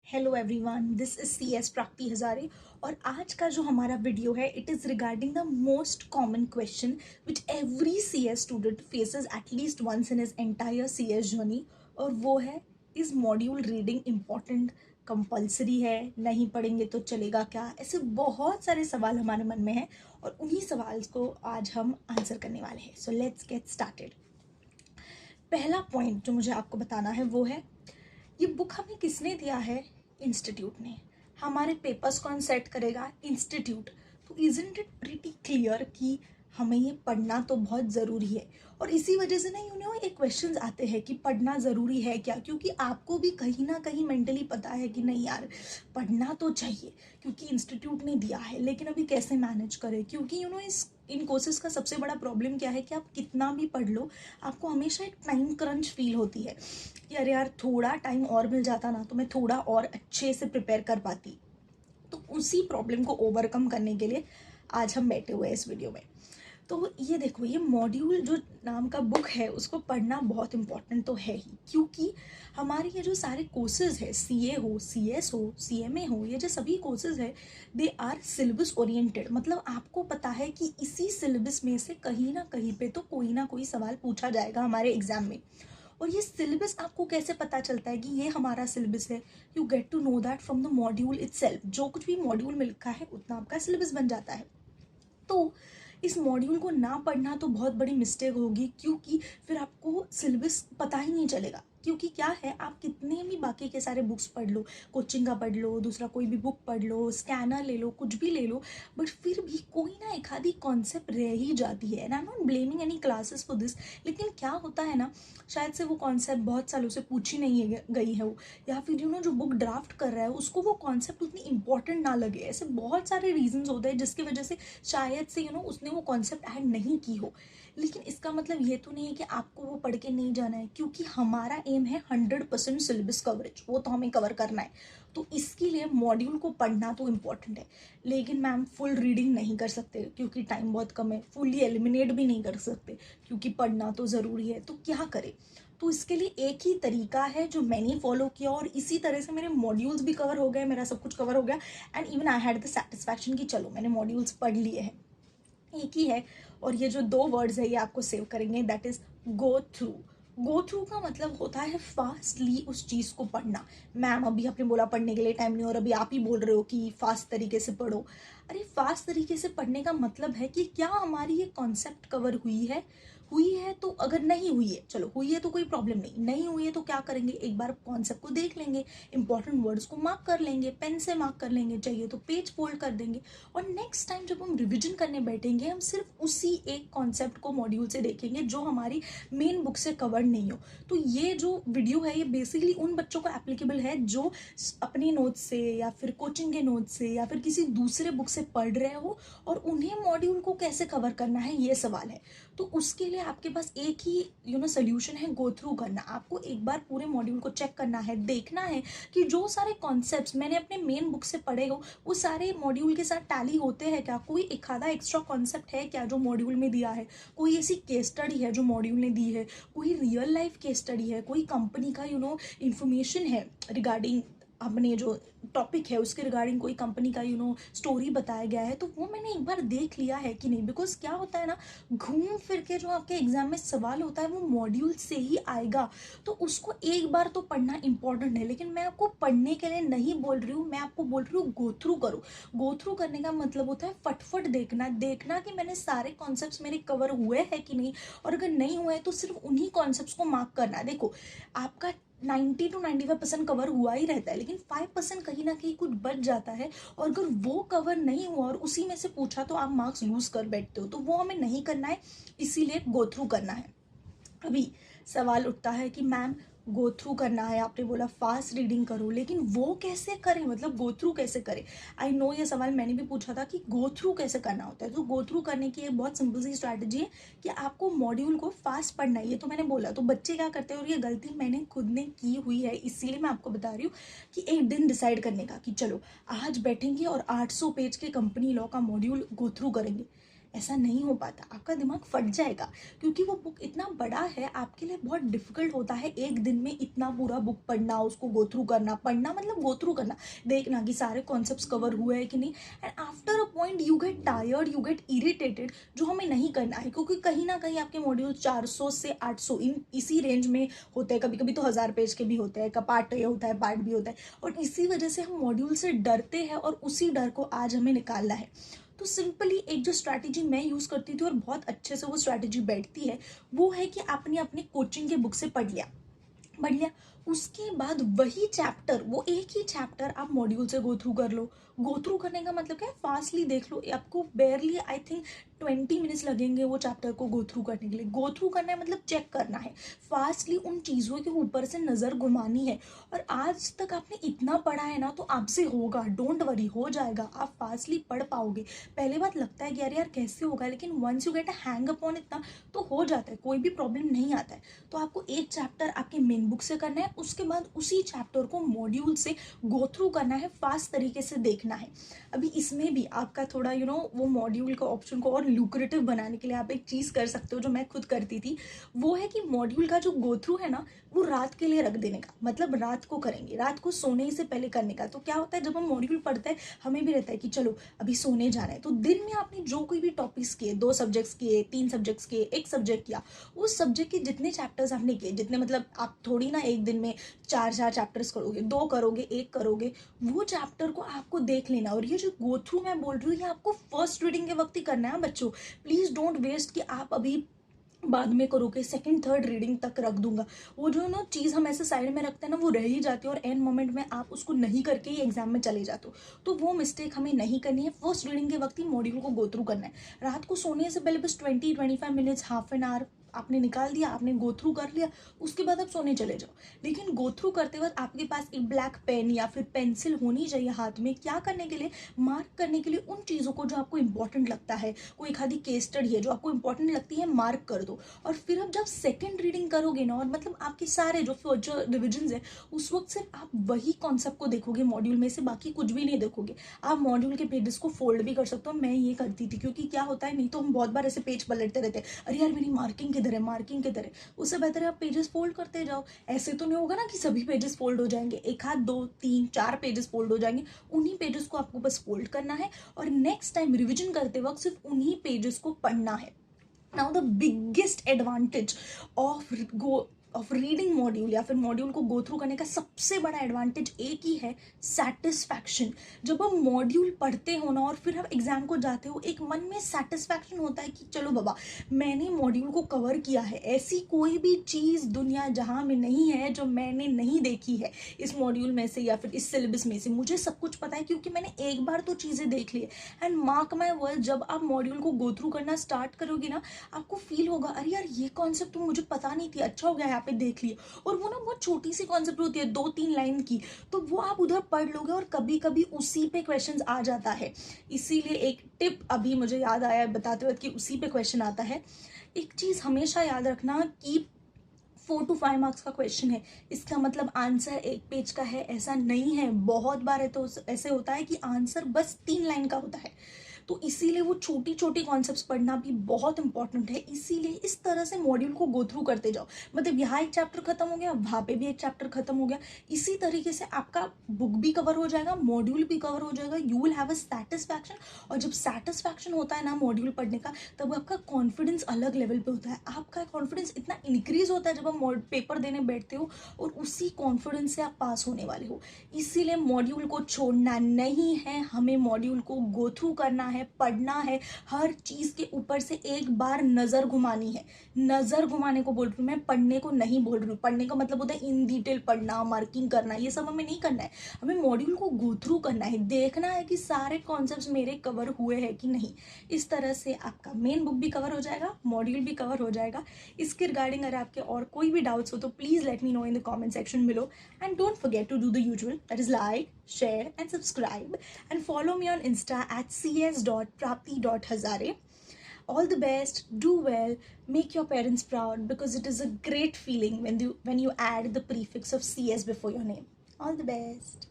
Hello everyone, this is C S Prapti Hazare. और आज का जो हमारा वीडियो है it is regarding the most common question which every C S student faces at least once in his entire C S journey. और वो है, is module reading important, compulsory है, नहीं पढ़ेंगे तो चलेगा क्या? ऐसे बहुत सारे सवाल हमारे मन में हैं और उन्हीं सवाल को आज हम आंसर करने वाले हैं। So let's get started. पहला पॉइंट जो मुझे आपको बताना है वो है, ये बुक हमें किसने दिया है? इंस्टीट्यूट ने। हमारे पेपर्स कौन सेट करेगा? इंस्टीट्यूट। तो इजंट इट प्रीटी क्लियर कि हमें ये पढ़ना तो बहुत ज़रूरी है। और इसी वजह से ना ये क्वेश्चंस आते हैं कि पढ़ना ज़रूरी है क्या, क्योंकि आपको भी कहीं ना कहीं मेंटली पता है कि नहीं यार, पढ़ना तो चाहिए क्योंकि इंस्टीट्यूट ने दिया है, लेकिन अभी कैसे मैनेज करें? क्योंकि इस इन कोर्सेज का सबसे बड़ा प्रॉब्लम क्या है कि आप कितना भी पढ़ लो, आपको हमेशा एक टाइम क्रंच फील होती है कि अरे यार, थोड़ा टाइम और मिल जाता ना तो मैं थोड़ा और अच्छे से प्रिपेयर कर पाती। तो उसी प्रॉब्लम को ओवरकम करने के लिए आज हम बैठे हुए हैं इस वीडियो में। तो ये देखो, ये मॉड्यूल जो नाम का बुक है उसको पढ़ना बहुत इंपॉर्टेंट तो है ही, क्योंकि हमारे ये जो सारे कोर्सेज है, सीए हो, सीएस हो, सीएमए हो, ये जो सभी कोर्सेज है दे आर सिलेबस ओरिएंटेड। मतलब आपको पता है कि इसी सिलेबस में से कहीं ना कहीं पे तो कोई ना कोई सवाल पूछा जाएगा हमारे एग्जाम में। और ये सिलेबस आपको कैसे पता चलता है कि ये हमारा सिलेबस है? You get to know that from the module itself. जो कुछ भी मॉड्यूल में लिखा है उतना आपका सिलेबस बन जाता है। तो इस मॉड्यूल को ना पढ़ना तो बहुत बड़ी मिस्टेक होगी, क्योंकि फिर आपको सिलेबस पता ही नहीं चलेगा। क्योंकि क्या है, आप कितने भी बाकी के सारे बुक्स पढ़ लो, कोचिंग का पढ़ लो, दूसरा कोई भी बुक पढ़ लो, स्कैनर ले लो, कुछ भी ले लो, बट फिर भी कोई ना एक आधी कॉन्सेप्ट रह ही जाती है। And I am not blaming any classes for this, लेकिन क्या होता है ना, शायद से वो कॉन्सेप्ट बहुत सालों से पूछी नहीं गई है वो, या फिर जो बुक ड्राफ्ट कर रहा है उसको वो कॉन्सेप्ट उतनी इंपॉर्टेंट ना लगे। ऐसे बहुत सारे रीजंस होते हैं जिसकी वजह से शायद से उसने वो कॉन्सेप्ट ऐड नहीं की हो। लेकिन इसका मतलब ये तो नहीं है कि आपको वो पढ़ के नहीं जाना है, क्योंकि हमारा एम है 100% सिलेबस कवरेज, वो तो हमें कवर करना है। तो इसके लिए मॉड्यूल को पढ़ना तो इम्पॉर्टेंट है, लेकिन मैम फुल रीडिंग नहीं कर सकते क्योंकि टाइम बहुत कम है, फुल्ली एलिमिनेट भी नहीं कर सकते क्योंकि पढ़ना तो ज़रूरी है। तो क्या करें? तो इसके लिए एक ही तरीका है जो मैंने फॉलो किया, और इसी तरह से मेरे मॉड्यूल्स भी कवर हो गए, मेरा सब कुछ कवर हो गया, and even I had the satisfaction कि चलो मैंने मॉड्यूल्स पढ़ लिए हैं। एक ही है, और ये जो दो वर्ड्स है ये आपको सेव करेंगे, that is go through. Go through का मतलब होता है फास्टली उस चीज़ को पढ़ना। मैम अभी आपने बोला पढ़ने के लिए टाइम नहीं, और अभी आप ही बोल रहे हो कि फास्ट तरीके से पढ़ो। अरे फास्ट तरीके से पढ़ने का मतलब है कि क्या हमारी ये कॉन्सेप्ट कवर हुई है तो अगर नहीं हुई है, चलो हुई है तो कोई प्रॉब्लम नहीं, नहीं हुई है तो क्या करेंगे, एक बार कॉन्सेप्ट को देख लेंगे, इंपॉर्टेंट वर्ड्स को मार्क कर लेंगे, पेन से मार्क कर लेंगे, चाहिए तो पेज फोल्ड कर देंगे, और नेक्स्ट टाइम जब हम रिविजन करने बैठेंगे हम सिर्फ उसी एक कॉन्सेप्ट को मॉड्यूल से देखेंगे जो हमारी मेन बुक से कवर नहीं हो। तो ये जो वीडियो है ये बेसिकली उन बच्चों को एप्लीकेबल है जो अपने नोट्स से या फिर कोचिंग के नोट्स से या फिर किसी दूसरे बुक से पढ़ रहे हो, और उन्हें मॉड्यूल को कैसे कवर करना है ये सवाल है। तो उसके लिए आपके पास एक ही सोल्यूशन है, गो थ्रू करना। आपको एक बार पूरे मॉड्यूल को चेक करना है, देखना है कि जो सारे कॉन्सेप्ट्स मैंने अपने मेन बुक से पढ़े हो वो सारे मॉड्यूल के साथ टैली होते हैं क्या, कोई एक आधा एक्स्ट्रा कॉन्सेप्ट है क्या जो मॉड्यूल में दिया है, कोई ऐसी केस स्टडी है जो मॉड्यूल ने दी है, कोई रियल लाइफ केस स्टडी है, कोई कंपनी का इंफॉर्मेशन है रिगार्डिंग अपने जो टॉपिक है उसके रिगार्डिंग, कोई कंपनी का स्टोरी बताया गया है, तो वो मैंने एक बार देख लिया है कि नहीं। बिकॉज क्या होता है ना, घूम फिर के जो आपके एग्जाम में सवाल होता है वो मॉड्यूल से ही आएगा, तो उसको एक बार तो पढ़ना इंपॉर्टेंट है। लेकिन मैं आपको पढ़ने के लिए नहीं बोल रही हूँ, मैं आपको बोल रही हूँ गो थ्रू करो। गो थ्रू करने का मतलब होता है फटफट देखना कि मैंने सारे कॉन्सेप्ट्स मेरे कवर हुए हैं कि नहीं, और अगर नहीं हुए तो सिर्फ उन्हीं कॉन्सेप्ट्स को मार्क करना है। देखो, आपका 90 to 95% कवर हुआ ही रहता है, लेकिन 5% कहीं ना कहीं कुछ बच जाता है, और अगर वो कवर नहीं हुआ और उसी में से पूछा तो आप मार्क्स लूज कर बैठते हो, तो वो हमें नहीं करना है, इसीलिए गो थ्रू करना है। अभी सवाल उठता है कि मैम गो थ्रू करना है, आपने बोला फास्ट रीडिंग करो, लेकिन वो कैसे करें, मतलब गो थ्रू कैसे करें? आई नो ये सवाल मैंने भी पूछा था कि गो थ्रू कैसे करना होता है। तो गो थ्रू करने की एक बहुत सिंपल सी स्ट्रैटेजी है कि आपको मॉड्यूल को फास्ट पढ़ना है, ये तो मैंने बोला। तो बच्चे क्या करते हैं, और ये गलती मैंने खुद ने की हुई है, इसीलिए मैं आपको बता रही हूँ कि एक दिन डिसाइड करने का कि चलो आज बैठेंगे और 800 पेज के कंपनी लॉ का मॉड्यूल गो थ्रू करेंगे। ऐसा नहीं हो पाता, आपका दिमाग फट जाएगा, क्योंकि वो बुक इतना बड़ा है, आपके लिए बहुत डिफिकल्ट होता है एक दिन में इतना पूरा बुक पढ़ना, उसको गो थ्रू करना। पढ़ना मतलब गो थ्रू करना, देखना कि सारे कॉन्सेप्ट्स कवर हुए हैं कि नहीं। And after a point you get tired, you get irritated, जो हमें नहीं करना है, क्योंकि कहीं ना कहीं आपके मॉड्यूल 400 से 800 इसी रेंज में होते हैं, कभी कभी तो 1000 पेज के भी होते हैं, का पार्ट ये होता है, पार्ट भी होता है, और इसी वजह से हम मॉड्यूल से डरते हैं और उसी डर को आज हमें निकालना है। तो सिंपली एक जो स्ट्रैटेजी मैं यूज़ करती थी और बहुत अच्छे से वो स्ट्रैटेजी बैठती है, वो है कि आपने अपने कोचिंग के बुक से पढ़ लिया, उसके बाद वही चैप्टर, वो एक ही चैप्टर आप मॉड्यूल से गो थ्रू कर लो। गो थ्रू करने का मतलब क्या है, फास्टली देख लो, आपको बेयरली आई थिंक 20 मिनट्स लगेंगे वो चैप्टर को गो थ्रू करने के लिए। गो थ्रू करना है मतलब चेक करना है, फास्टली उन चीज़ों के ऊपर से नज़र घुमानी है। और आज तक आपने इतना पढ़ा है ना, तो आपसे होगा, डोंट वरी, हो जाएगा, आप फास्टली पढ़ पाओगे। पहले बात लगता है कि यार यार कैसे होगा, लेकिन once you get a hang upon इतना तो हो जाता है, कोई भी प्रॉब्लम नहीं आता है। तो आपको एक चैप्टर आपके मेन बुक से करना है, उसके बाद उसी चैप्टर को मॉड्यूल से गो थ्रू करना है, फास्ट तरीके से देखना है। अभी इसमें भी आपका थोड़ा वो मॉड्यूल का ऑप्शन को और लुक्रेटिव बनाने के लिए आप एक चीज़ कर सकते हो, जो मैं खुद करती थी। वो है कि मॉड्यूल का जो गो थ्रू है ना, वो रात के लिए रख देने का, मतलब रात को करेंगे, रात को सोने से पहले करने का। तो क्या होता है, जब हम मॉड्यूल पढ़ते हैं हमें भी रहता है कि चलो अभी सोने जाना है, तो दिन में आपने जो कोई भी टॉपिक्स किए, 2 सब्जेक्ट्स किए, 3 सब्जेक्ट्स किए, एक सब्जेक्ट किया, उस सब्जेक्ट के जितने चैप्टर्स आपने किए, जितने मतलब आप थोड़ी ना एक दिन में 4 चैप्टर्स करोगे, 2 करोगे, 1 करोगे, वो चैप्टर को आपको देख लेना। और ये जो गो थ्रू मैं बोल रही हूँ, ये आपको फर्स्ट रीडिंग के वक्त ही करना है बच्चों। प्लीज़ डोंट वेस्ट कि आप अभी बाद में करोगे, सेकंड थर्ड रीडिंग तक रख दूंगा, वो जो ना चीज़ हम ऐसे साइड में रखते हैं ना, वो रह ही जाती है, और एंड मोमेंट में आप उसको नहीं करके ही एग्जाम में चले जाते हो। तो वो मिस्टेक हमें नहीं करनी है, फर्स्ट रीडिंग के वक्त ही मॉड्यूल को गो थ्रू करना है। रात को सोने से पहले बस 20-25 मिनट्स, हाफ एन आवर आपने निकाल दिया, आपने गो थ्रू कर लिया, उसके बाद आप सोने चले जाओ। लेकिन गो थ्रू करते वक्त आपके पास एक ब्लैक पेन या फिर पेंसिल होनी चाहिए हाथ में, क्या करने के लिए, मार्क करने के लिए उन चीज़ों को जो आपको इंपॉर्टेंट लगता है। कोई खाली केस स्टडी है जो आपको इंपॉर्टेंट लगती है, मार्क कर दो। और फिर अब जब सेकंड रीडिंग करोगे ना, और मतलब आपके सारे जो फ्यूचर रिविजन है, उस वक्त सिर्फ आप वही कॉन्सेप्ट को देखोगे मॉड्यूल में से, बाकी कुछ भी नहीं देखोगे। आप मॉड्यूल के पेजेस को फोल्ड भी कर सकते हो, मैं ये करती थी, क्योंकि क्या होता है, नहीं तो हम बहुत बार ऐसे पेज पलटते रहते हैं, अरे यार मेरी मार्किंग किधर है, मार्किंग किधर है। उससे बेहतर है आप पेजेस फोल्ड करते जाओ। ऐसे तो नहीं होगा ना कि सभी पेजेस फोल्ड हो जाएंगे, एक हाथ 2-3-4 पेजेस फोल्ड हो जाएंगे, उन्हीं पेजेस को आपको बस फोल्ड करना है, और नेक्स्ट टाइम रिविजन करते वक्त सिर्फ उन्हीं पेजेस को पढ़ना है। Now the biggest advantage of reading module या फिर मॉड्यूल को गो थ्रू करने का सबसे बड़ा एडवांटेज एक ही है, सेटिस्फैक्शन। जब हम मॉड्यूल पढ़ते हो ना और फिर आप एग्जाम को जाते हो, एक मन में सेटिस्फैक्शन होता है कि चलो बाबा मैंने मॉड्यूल को कवर किया है, ऐसी कोई भी चीज़ दुनिया जहाँ में नहीं है जो मैंने नहीं देखी है इस मॉड्यूल में से या फिर इस सिलेबस में से। मुझे सब कुछ पता है क्योंकि मैंने एक बार तो चीज़ें देख ली है। एंड मार्क माई वर्ड, जब आप मॉड्यूल को गो थ्रू करना स्टार्ट करोगे ना, आपको फील होगा अरे यार ये कॉन्सेप्ट तो मुझे पता नहीं थी, अच्छा हो गया यहाँ पे देख लिया। और वो ना बहुत छोटी सी कॉन्सेप्ट होती है, 2-3 लाइन की, तो वो आप उधर पढ़ लोगे और कभी कभी उसी पे क्वेश्चंस आ जाता है। इसीलिए एक टिप अभी मुझे याद आया बताते वक्त कि उसी पे क्वेश्चन आता है। एक चीज़ हमेशा याद रखना कि 4 to 5 मार्क्स का क्वेश्चन है, इसका मतलब आंसर एक पेज का है, ऐसा नहीं है। बहुत बार है तो ऐसे होता है कि आंसर बस 3 लाइन का होता है। तो इसीलिए वो छोटी छोटी कॉन्सेप्ट्स पढ़ना भी बहुत इंपॉर्टेंट है। इसीलिए इस तरह से मॉड्यूल को गो थ्रू करते जाओ, मतलब यहाँ एक चैप्टर खत्म हो गया, वहाँ पे भी एक चैप्टर खत्म हो गया, इसी तरीके से आपका बुक भी कवर हो जाएगा, मॉड्यूल भी कवर हो जाएगा, you will have a satisfaction. और जब सेटिस्फैक्शन होता है ना मॉड्यूल पढ़ने का, तब आपका कॉन्फिडेंस अलग लेवल पे होता है। आपका कॉन्फिडेंस इतना इंक्रीज होता है जब आप पेपर देने बैठते हो, और उसी कॉन्फिडेंस से आप पास होने वाले हो। इसीलिए मॉड्यूल को छोड़ना नहीं है, हमें मॉड्यूल को गो थ्रू करना है, पढ़ना है, हर चीज के ऊपर से एक बार नजर घुमानी है। नजर घुमाने को बोल रही हूँ मैं, पढ़ने को नहीं बोल रही हूँ। पढ़ने का मतलब होता है इन डिटेल पढ़ना, मार्किंग करना, ये सब हमें नहीं करना है। हमें मॉड्यूल को गो थ्रू करना है, देखना है कि सारे कॉन्सेप्ट्स मेरे कवर हुए हैं कि नहीं। इस तरह से आपका मेन बुक भी कवर हो जाएगा, मॉड्यूल भी कवर हो जाएगा। इसके रिगार्डिंग अगर आपके और कोई भी डाउट्स हो तो please let me know in the comment section below. And don't forget to do the usual, that is like, share and subscribe, and follow me on Insta at cs.prapti.hazare. All the best, do well, make your parents proud, because it is a great feeling when you add the prefix of CS before your name. All the best.